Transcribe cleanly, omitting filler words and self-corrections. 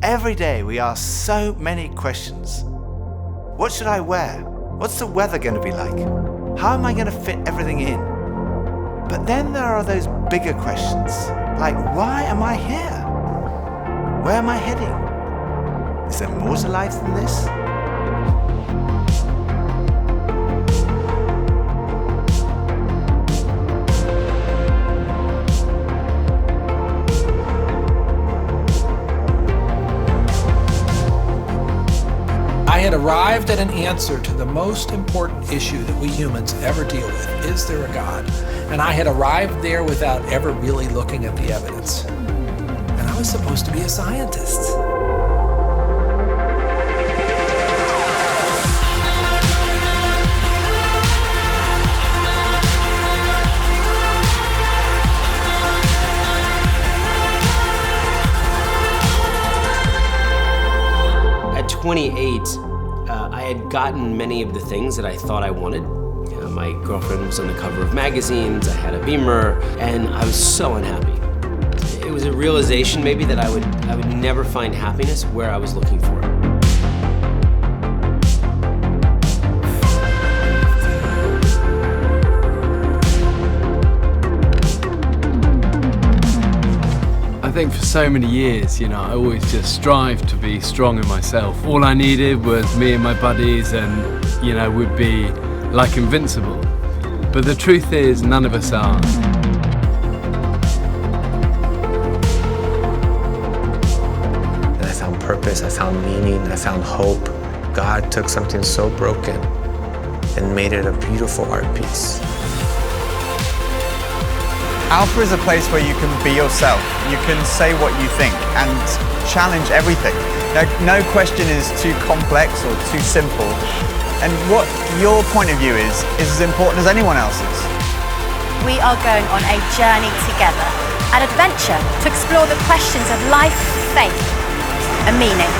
Every day we ask so many questions. What should I wear? What's the weather going to be like? How am I going to fit everything in? But then there are those bigger questions, like why am I here? Where am I heading? Is there more to life than this? I had arrived at an answer to the most important issue that we humans ever deal with. Is there a God? And I had arrived there without ever really looking at the evidence. And I was supposed to be a scientist. At 28, I had gotten many of the things that I thought I wanted. My girlfriend was on the cover of magazines, I had a Beamer, and I was so unhappy. It was a realization maybe that I would never find happiness where I was looking for it. I think for so many years, I always just strived to be strong in myself. All I needed was me and my buddies and, we'd be like invincible. But the truth is, none of us are. And I found purpose, I found meaning, I found hope. God took something so broken and made it a beautiful art piece. Alpha is a place where you can be yourself. You can say what you think and challenge everything. No question is too complex or too simple. And what your point of view is as important as anyone else's. We are going on a journey together, an adventure to explore the questions of life, faith, and meaning.